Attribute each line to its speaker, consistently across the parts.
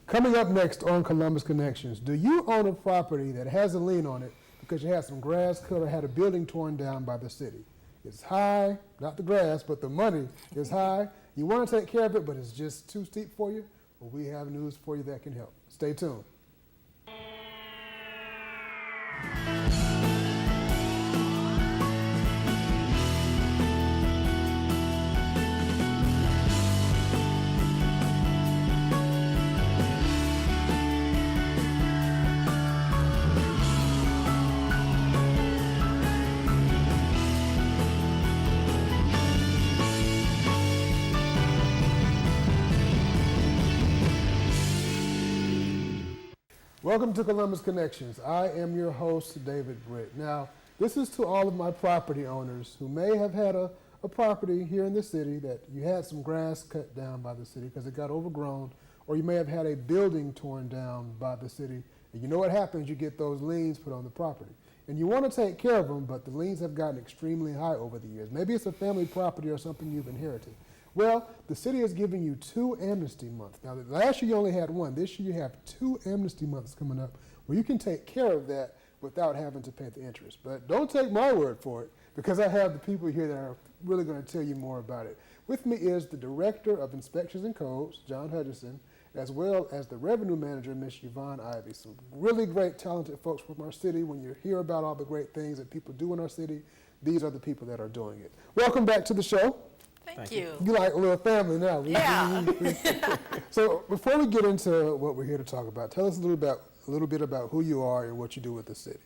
Speaker 1: Coming up next on Columbus Connections, do you own a property that has a lien on it because you had some grass cut or had a building torn down by the city? It's high, not the grass, but the money is high. You want to take care of it, but it's just too steep for you? Well, we have news for you that can help. Stay tuned. Welcome to Columbus Connections. I am your host, David Britt. Now, this is to all of my property owners who may have had a property here in the city that you had some grass cut down by the city because it got overgrown, or you may have had a building torn down by the city. And you know what happens? You get those liens put on the property. And you want to take care of them, but the liens have gotten extremely high over the years. Maybe it's a family property or something you've inherited. Well, the city is giving you 2 amnesty months. Now, last year you only had 1. This year you have 2 amnesty months coming up where you can take care of that without having to pay the interest. But don't take my word for it, because I have the people here that are really going to tell you more about it. With me is the Director of Inspections and Codes, John Hutchison, as well as the Revenue Manager, Ms. Yvonne Ivy. Some really great, talented folks from our city. When you hear about all the great things that people do in our city, these are the people that are doing it. Welcome back to the show.
Speaker 2: Thank you.
Speaker 1: You're like a little family now.
Speaker 2: Yeah.
Speaker 1: So before we get into what we're here to talk about, tell us a little bit about who you are and what you do with the city.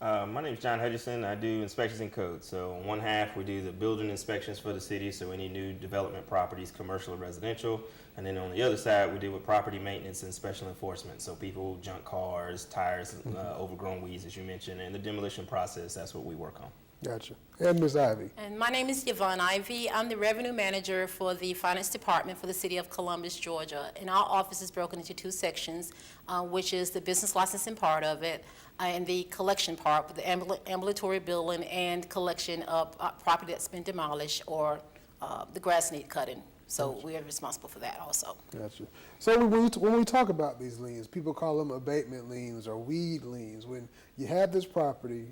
Speaker 3: My name is John Hutchison. I do inspections and codes. So on one half, we do the building inspections for the city, so any new development properties, commercial or residential. And then on the other side, we deal with property maintenance and special enforcement. So people junk cars, tires, overgrown weeds, as you mentioned, and the demolition process, that's what we work on.
Speaker 1: Gotcha. And Ms. Ivy.
Speaker 2: And my name is Yvonne Ivy. I'm the Revenue Manager for the Finance Department for the City of Columbus, Georgia. And our office is broken into 2 sections, which is the business licensing part of it and the collection part, with the ambulatory billing and collection of property that's been demolished or the grass need cutting. So gotcha. We are responsible for that also.
Speaker 1: Gotcha. So when we talk about these liens, people call them abatement liens or weed liens. When you have this property,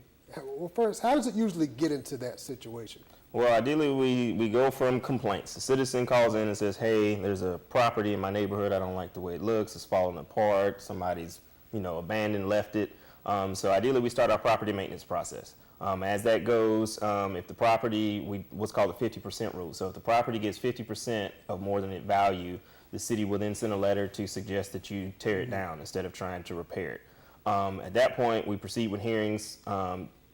Speaker 1: well, first, how does it usually get into that situation?
Speaker 3: Well, ideally, we go from complaints. The citizen calls in and says, hey, there's a property in my neighborhood. I don't like the way it looks. It's falling apart. Somebody's, abandoned, left it. So ideally, we start our property maintenance process. As that goes, if the property, what's called the 50% rule. So if the property gets 50% of more than its value, the city will then send a letter to suggest that you tear it down instead of trying to repair it. At that point, we proceed with hearings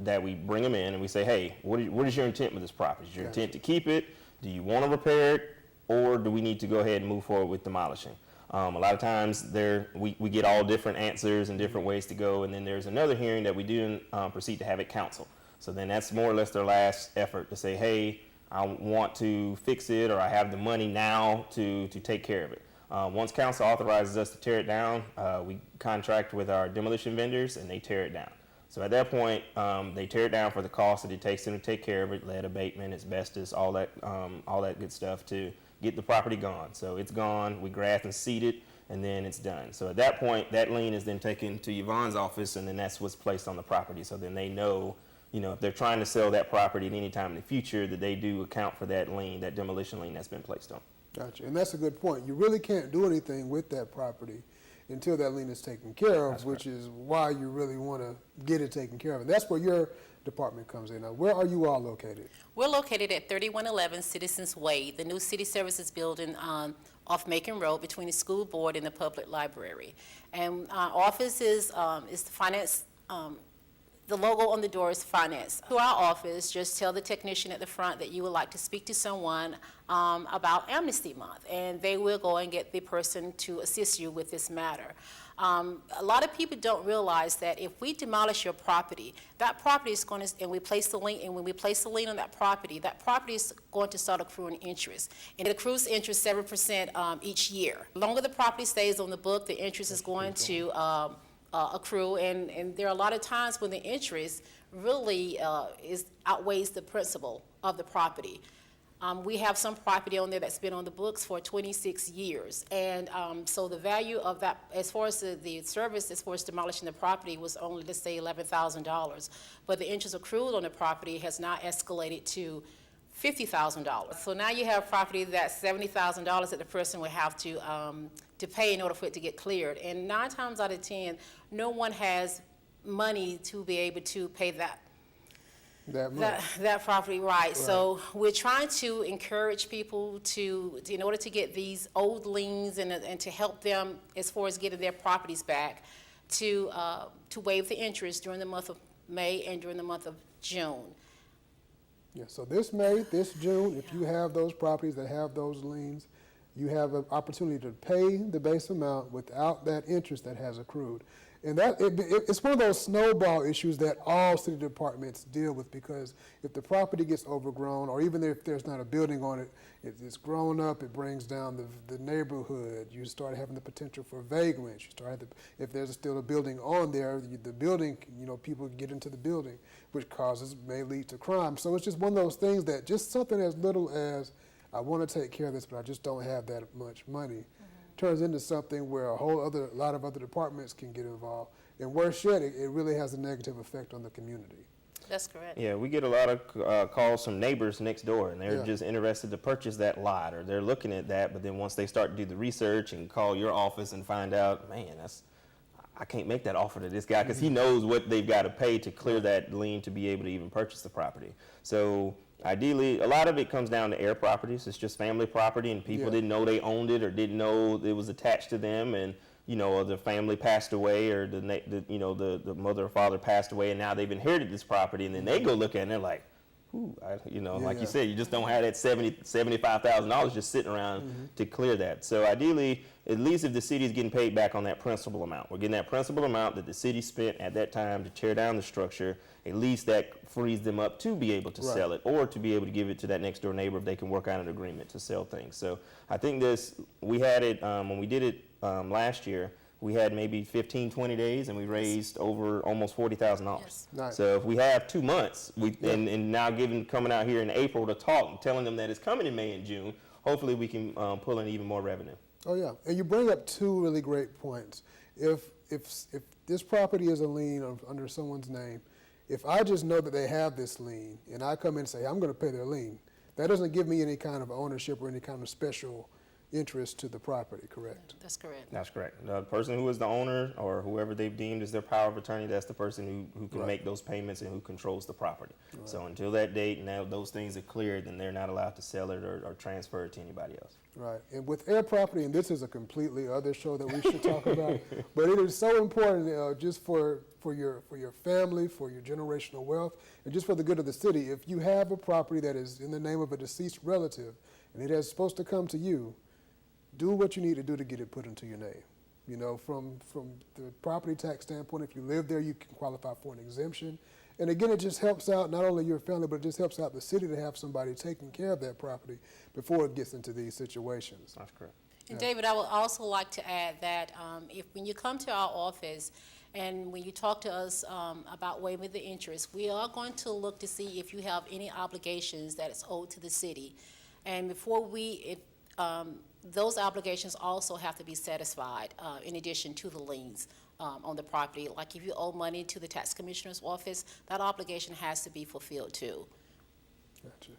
Speaker 3: that we bring them in and we say, hey, what is your intent with this property? Is your intent to keep it? Do you want to repair it? Or do we need to go ahead and move forward with demolishing? A lot of times we get all different answers and different ways to go, and then there's another hearing that we do proceed to have at council. So then that's more or less their last effort to say, hey, I want to fix it, or I have the money now to take care of it. Once council authorizes us to tear it down, we contract with our demolition vendors and they tear it down. So at that point, they tear it down for the cost that it takes them to take care of it, lead abatement, asbestos, all that good stuff to get the property gone. So it's gone, we graft and seed it, and then it's done. So at that point, that lien is then taken to Yvonne's office, and then that's what's placed on the property. So then they know, if they're trying to sell that property at any time in the future, that they do account for that lien, that demolition lien that's been placed on.
Speaker 1: Gotcha. And that's a good point. You really can't do anything with that property until that lien is taken care of, that's which correct. Is why you really want to get it taken care of. And that's where your department comes in. Now, where are you all located?
Speaker 2: We're located at 3111 Citizens Way, the new city services building off Macon Road between the school board and the public library. And our office is the finance. The logo on the door is finance. To our office, just tell the technician at the front that you would like to speak to someone about Amnesty Month, and they will go and get the person to assist you with this matter. A lot of people don't realize that if we demolish your property, that property is going to, and we place the lien, and when we place the lien on that property is going to start accruing interest. And it accrues interest 7% each year. The longer the property stays on the book, the interest is going to accrue, and there are a lot of times when the interest really outweighs the principal of the property. We have some property on there that's been on the books for 26 years. And so the value of that, as far as the service, as far as demolishing the property, was only, let's say, $11,000. But the interest accrued on the property has now escalated to $50,000. So now you have property that's $70,000 that the person would have to pay in order for it to get cleared. And 9 times out of 10, no one has money to be able to pay that property, right. So we're trying to encourage people to, in order to get these old liens and to help them as far as getting their properties back, to waive the interest during the month of May and during the month of June.
Speaker 1: Yeah, so this May, this June, if you have those properties that have those liens, you have an opportunity to pay the base amount without that interest that has accrued. And it's one of those snowball issues that all city departments deal with, because if the property gets overgrown, or even if there's not a building on it, it's grown up, it brings down the neighborhood. You start having the potential for vagrants. You start if there's still a building on there, the building, people get into the building, which may lead to crime. So it's just one of those things that just something as little as, I want to take care of this, but I just don't have that much money, turns into something where a lot of other departments can get involved. And worse yet, it really has a negative effect on the community.
Speaker 2: That's correct.
Speaker 3: Yeah, we get a lot of calls from neighbors next door, and they're just interested to purchase that lot, or they're looking at that, but then once they start to do the research and call your office and find out, man, I can't make that offer to this guy, because he knows what they've got to pay to clear that lien to be able to even purchase the property. So ideally, a lot of it comes down to heir properties. It's just family property, and people didn't know they owned it or didn't know it was attached to them, and or the family passed away, or the mother or father passed away, and now they've inherited this property, and then they go look at it and they're like, ooh, like you said, you just don't have that $75,000 just sitting around to clear that. So ideally, at least if the city is getting paid back on that principal amount, we're getting that principal amount that the city spent at that time to tear down the structure, at least that frees them up to be able to sell it, or to be able to give it to that next door neighbor if they can work out an agreement to sell things. So I think we had it, when we did it last year, we had maybe 15, 20 days, and we raised over almost $40,000.
Speaker 2: Yes.
Speaker 1: Nice.
Speaker 3: So if we have 2 months, and now coming out here in April to talk, and telling them that it's coming in May and June, hopefully we can pull in even more revenue.
Speaker 1: Oh yeah, and you bring up 2 really great points. If this property is a lien under someone's name, if I just know that they have this lien, and I come in and say, I'm going to pay their lien, that doesn't give me any kind of ownership or any kind of special interest to the property, correct?
Speaker 2: That's correct.
Speaker 3: That's correct. The person who is the owner, or whoever they've deemed as their power of attorney, that's the person who can make those payments and who controls the property. So until that date and those things are cleared, then they're not allowed to sell it or transfer it to anybody else. Right.
Speaker 1: And with heir property, and this is a completely other show that we should talk about, but it is so important just for your family, for your generational wealth, and just for the good of the city. If you have a property that is in the name of a deceased relative, and it is supposed to come to you, do what you need to do to get it put into your name. From the property tax standpoint, if you live there, you can qualify for an exemption. And again, it just helps out not only your family, but it just helps out the city to have somebody taking care of that property before it gets into these situations.
Speaker 3: That's correct.
Speaker 2: And David, I would also like to add that when you come to our office and when you talk to us about waiving the interest, we are going to look to see if you have any obligations that is owed to the city. And before those obligations also have to be satisfied in addition to the liens on the property. Like if you owe money to the tax commissioner's office, that obligation has to be fulfilled too.
Speaker 1: Gotcha.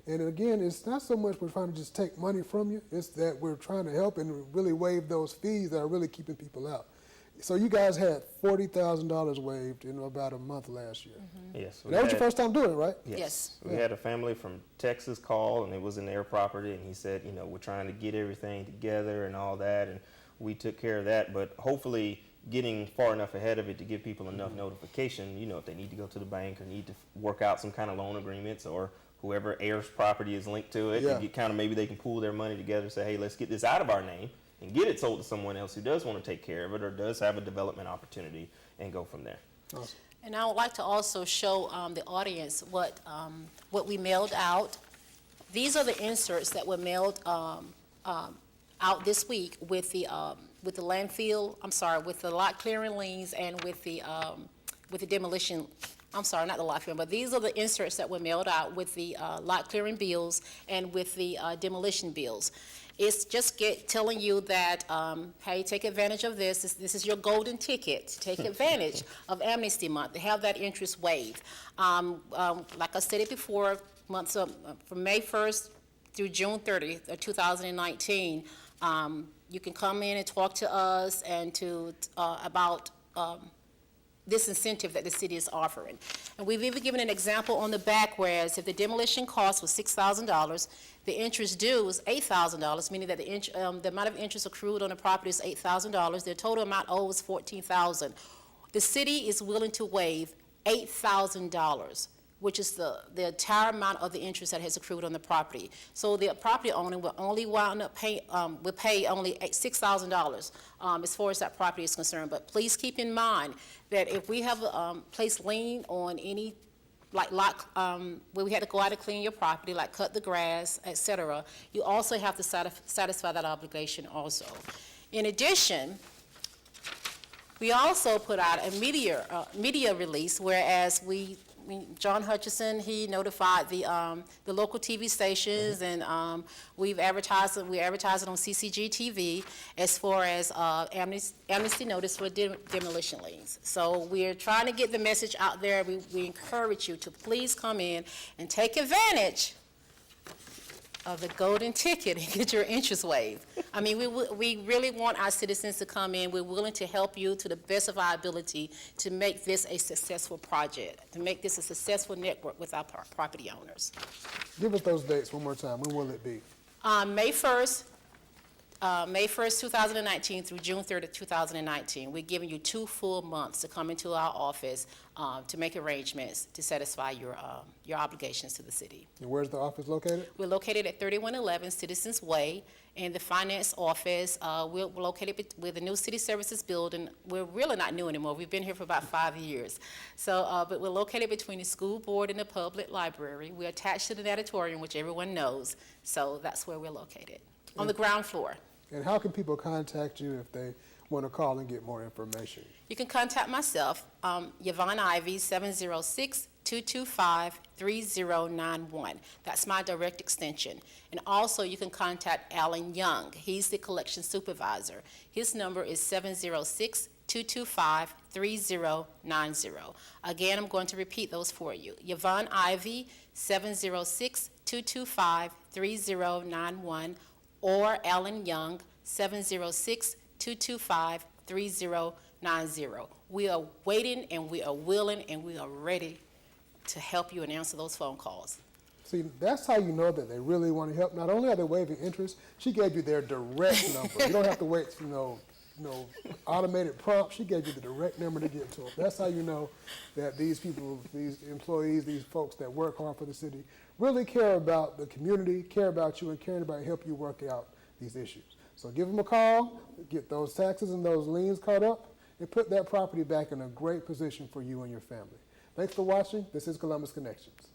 Speaker 1: And again, it's not so much we're trying to just take money from you, it's that we're trying to help and really waive those fees that are really keeping people out. So you guys had $40,000 waived in about a month last year.
Speaker 3: Yes.
Speaker 1: That was your first time doing it, right?
Speaker 2: Yes.
Speaker 3: We had a family from Texas call, and it was in their property, and he said, we're trying to get everything together and all that, and we took care of that, but hopefully getting far enough ahead of it to give people enough notification, if they need to go to the bank or need to work out some kind of loan agreements, or whoever heirs property is linked to it, and maybe they can pool their money together and say, hey, let's get this out of our name and get it sold to someone else who does want to take care of it or does have a development opportunity, and go from there.
Speaker 1: Awesome.
Speaker 2: And I would like to also show the audience what we mailed out. These are the inserts that were mailed out this week with the landfill. With the lot clearing liens and with the demolition I'm sorry, not the lot clearing, but these are the inserts that were mailed out with the lot clearing bills and with the demolition bills. It's just telling you that, hey, take advantage of this. This is your golden ticket. Take advantage of Amnesty Month. They have that interest waived. Like I stated before, months from May 1st through June 30th of 2019, you can come in and talk to us and about this incentive that the city is offering. And we've even given an example on the back, whereas if the demolition cost was $6,000, the interest due was $8,000, meaning that the amount of interest accrued on the property is $8,000. The total amount owed was $14,000. The city is willing to waive $8,000, which is the entire amount of the interest that has accrued on the property. So the property owner will only pay only $6,000 as far as that property is concerned. But please keep in mind that if we have placed lien on any lot where we had to go out and clean your property, like cut the grass, etc., you also have to satisfy that obligation also. In addition, we also put out a media release, whereas John Hutchison, he notified the local TV stations, and we advertised it on CCG TV as far as amnesty notice for demolition liens. So we're trying to get the message out there. We encourage you to please come in and take advantage of the golden ticket and get your interest waived. I mean, we really want our citizens to come in. We're willing to help you to the best of our ability to make this a successful project, to make this a successful network with our property owners.
Speaker 1: Give us those dates one more time. When will it be?
Speaker 2: May 1st, 2019 through June 30th, 2019. We're giving you 2 full months to come into our office to make arrangements to satisfy your obligations to the city.
Speaker 1: And where's the office located?
Speaker 2: We're located at 3111 Citizens Way, and the finance office, we're located with the new city services building. We're really not new anymore. We've been here for about 5 years. So, but we're located between the school board and the public library. We're attached to the natatorium, which everyone knows. So that's where we're located, on the ground floor.
Speaker 1: And how can people contact you if they want to call and get more information?
Speaker 2: You can contact myself, Yvonne Ivy, 706-225-3091. That's my direct extension. And also you can contact Alan Young. He's the collection supervisor. His number is 706-225-3090. Again, I'm going to repeat those for you. Yvonne Ivy, 706-225-3091, or Alan Young, 706-225-3090. We are waiting, and we are willing, and we are ready to help you and answer those phone calls.
Speaker 1: See, that's how you know that they really want to help. Not only are they waiving interest, she gave you their direct number. You don't have to wait for automated prompt. She gave you the direct number to get to them. That's how you know that these people, these employees, these folks that work hard for the city really care about the community, care about you, and care about help you work out these issues. So give them a call, get those taxes and those liens caught up, and put that property back in a great position for you and your family. Thanks for watching. This is Columbus Connections.